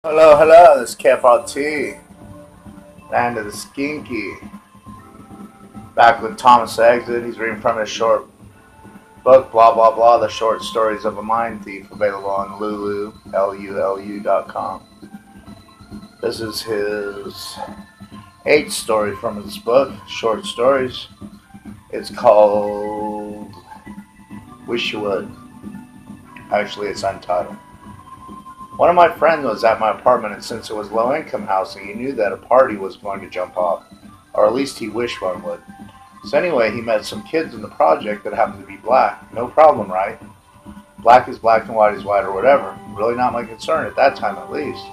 Hello, hello, this is KFRT, land of the skinky. Back with Thomas Exit. He's reading from his short book, Blah Blah Blah, The Short Stories of a Mind Thief, available on Lulu, Lulu.com. This is his eighth story from his book, Short Stories. It's called Wish You Would. Actually, it's untitled. One of my friends was at my apartment, and since it was low-income housing, he knew that a party was going to jump off, or at least he wished one would. So anyway, he met some kids in the project that happened to be black. No problem, right? Black is black and white is white or whatever. Really not my concern at that time, at least.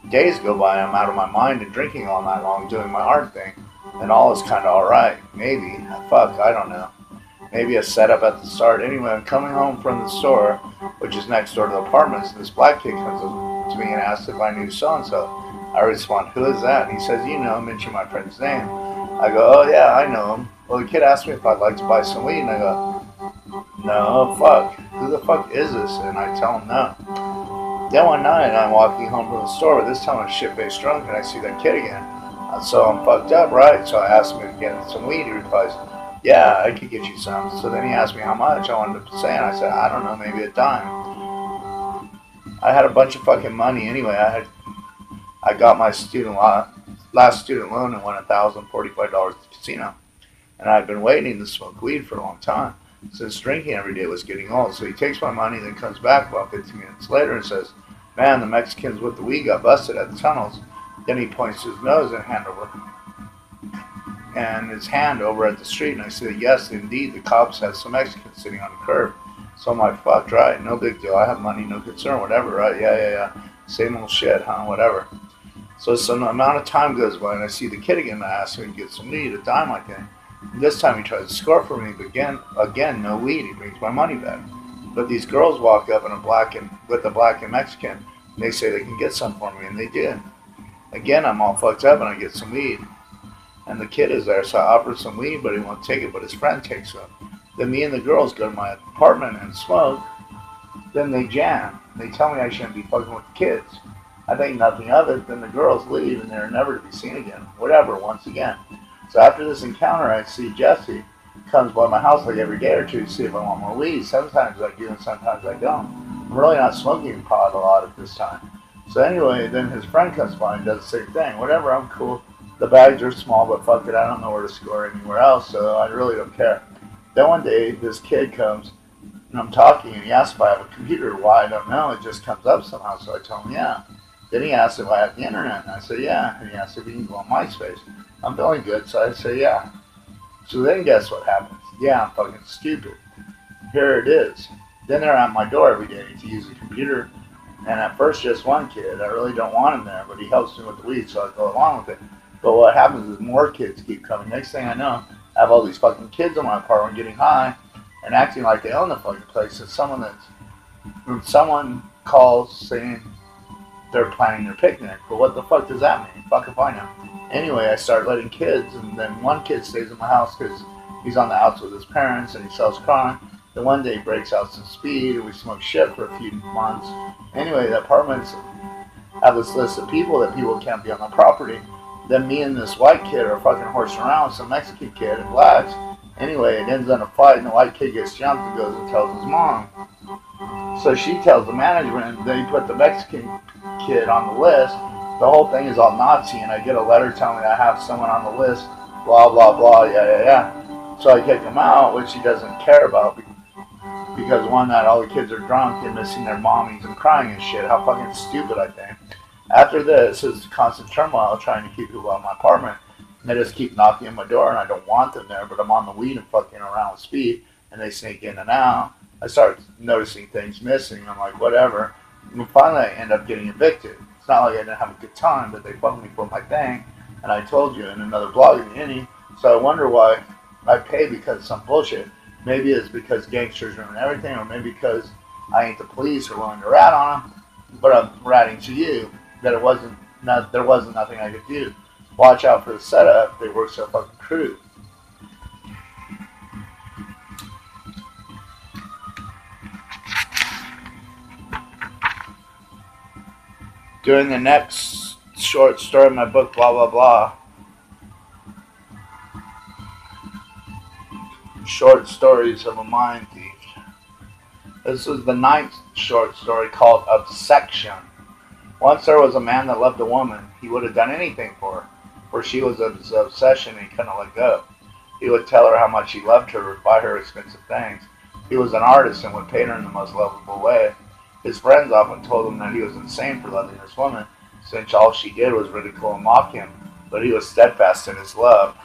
Days go by and I'm out of my mind and drinking all night long doing my art thing, and all is kind of alright. Maybe. Fuck, I don't know. Maybe a setup at the start. Anyway, I'm coming home from the store, which is next door to the apartments, and this black kid comes up to me and asks if I knew so-and-so. I respond, who is that? And he says, you know, mention my friend's name. I go, oh yeah, I know him. Well, the kid asked me if I'd like to buy some weed, and I go, no, fuck. Who the fuck is this? And I tell him no. Then one night, I'm walking home from the store, but this time I'm shit-faced drunk, and I see that kid again. So I'm fucked up, right? So I asked him to get some weed. He replies, yeah, I could get you some. So then he asked me how much I wanted to say, and I said, I don't know, maybe a dime. I had a bunch of fucking money anyway. I got my last student loan and won $1,045 at the casino. And I'd been waiting to smoke weed for a long time, since drinking every day was getting old. So he takes my money, then comes back about 15 minutes later and says, man, the Mexicans with the weed got busted at the tunnels. Then he points to his nose and his hand over at the street, and I said, yes, indeed, the cops had some Mexicans sitting on the curb. So I'm like, fucked, right? No big deal. I have money, no concern, whatever, right? Yeah. Same old shit, huh? Whatever. So some amount of time goes by, and I see the kid again, and I ask him to get some weed, a dime, I think. And this time he tries to score for me, but again, no weed. He brings my money back. But these girls walk up with a black and Mexican, and they say they can get some for me, and they did. Again, I'm all fucked up, and I get some weed. And the kid is there, so I offer some weed, but he won't take it, but his friend takes it. Then me and the girls go to my apartment and smoke. Then they jam. They tell me I shouldn't be fucking with the kids. I think nothing of it. Then the girls leave, and they're never to be seen again. Whatever, once again. So after this encounter, I see Jesse comes by my house like every day or two to see if I want more weed. Sometimes I do, and sometimes I don't. I'm really not smoking pot a lot at this time. So anyway, then his friend comes by and does the same thing. Whatever, I'm cool. The bags are small, but fuck it, I don't know where to score anywhere else, so I really don't care. Then one day, this kid comes, and I'm talking, and he asks if I have a computer. Why, I don't know, it just comes up somehow, so I tell him, yeah. Then he asks if I have the internet, and I say, yeah. And he asks if he can go on MySpace. I'm feeling good, so I say, yeah. So then guess what happens? Yeah, I'm fucking stupid. Here it is. Then they're at my door every day to use the computer, and at first just one kid. I really don't want him there, but he helps me with the weed, so I go along with it. But what happens is more kids keep coming. Next thing I know, I have all these fucking kids in my apartment getting high and acting like they own the fucking place. It's someone calls saying they're planning their picnic. But what the fuck does that mean? Fuck if I know. Anyway, I start letting kids, and then one kid stays in my house because he's on the outs with his parents and he sells crime. Then one day he breaks out some speed and we smoke shit for a few months. Anyway, the apartments have this list of people that people can't be on the property. Then me and this white kid are fucking horsing around with some Mexican kid and blacks. Anyway, it ends in a fight, and the white kid gets jumped and goes and tells his mom. So she tells the management, they put the Mexican kid on the list. The whole thing is all Nazi, and I get a letter telling me I have someone on the list, blah, blah, blah, yeah. So I kick him out, which he doesn't care about, because one night all the kids are drunk and missing their mommies and crying and shit. How fucking stupid, I think. After this is constant turmoil trying to keep people out of my apartment. And they just keep knocking on my door, and I don't want them there, but I'm on the weed and fucking around with speed, and they sneak in and out. I start noticing things missing. I'm like, whatever. And finally, I end up getting evicted. It's not like I didn't have a good time, but they fucked me for my thing. And I told you in another blog in the Innie. So I wonder why I pay because of some bullshit. Maybe it's because gangsters ruin everything, or maybe because I ain't the police or willing to rat on them. But I'm ratting to you that there wasn't nothing I could do. Watch out for the setup. They work so fucking crude. During the next short story in my book, Blah Blah Blah, Short Stories of a Mind Thief. This is the ninth short story called Obsession. Once there was a man that loved a woman. He would have done anything for her, for she was his obsession and he couldn't let go. He would tell her how much he loved her, would buy her expensive things. He was an artist and would paint her in the most lovable way. His friends often told him that he was insane for loving this woman, since all she did was ridicule and mock him, but he was steadfast in his love.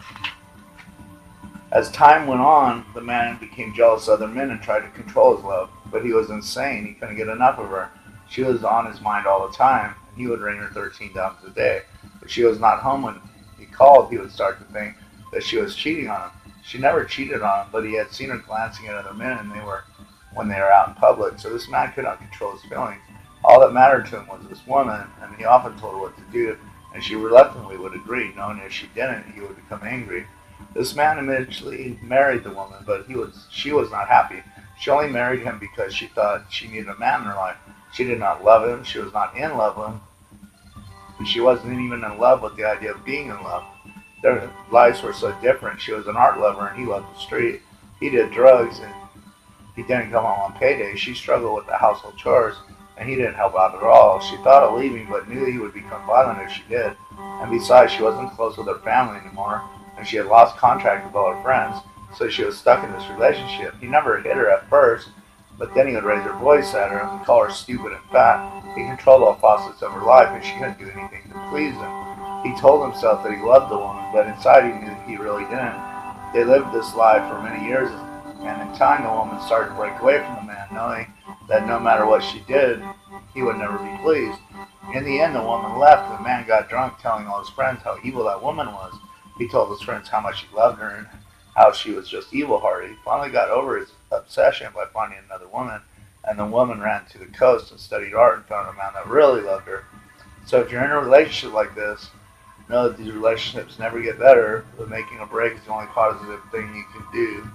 As time went on, the man became jealous of other men and tried to control his love, but he was insane. He couldn't get enough of her. She was on his mind all the time, and he would ring her 13 times a day. If she was not home when he called, he would start to think that she was cheating on him. She never cheated on him, but he had seen her glancing at other men when they were out in public, so this man could not control his feelings. All that mattered to him was this woman, and he often told her what to do, and she reluctantly would agree, knowing if she didn't, he would become angry. This man eventually married the woman, but she was not happy. She only married him because she thought she needed a man in her life. She did not love him. She was not in love with him. And she wasn't even in love with the idea of being in love. Their lives were so different. She was an art lover and he loved the street. He did drugs and he didn't come home on payday. She struggled with the household chores and he didn't help out at all. She thought of leaving but knew he would become violent if she did. And besides, she wasn't close with her family anymore and she had lost contact with all her friends, so she was stuck in this relationship. He never hit her at first, but then he would raise her voice at her and call her stupid and fat. He controlled all facets of her life and she couldn't do anything to please him. He told himself that he loved the woman, but inside he knew he really didn't. They lived this life for many years, and in time the woman started to break away from the man, knowing that no matter what she did, he would never be pleased. In the end, the woman left, and the man got drunk, telling all his friends how evil that woman was. He told his friends how much he loved her and how she was just evil-hearted. He finally got over his obsession by finding another woman, and the woman ran to the coast and studied art and found a man that really loved her. So if you're in a relationship like this, know that these relationships never get better, but making a break is the only positive thing you can do.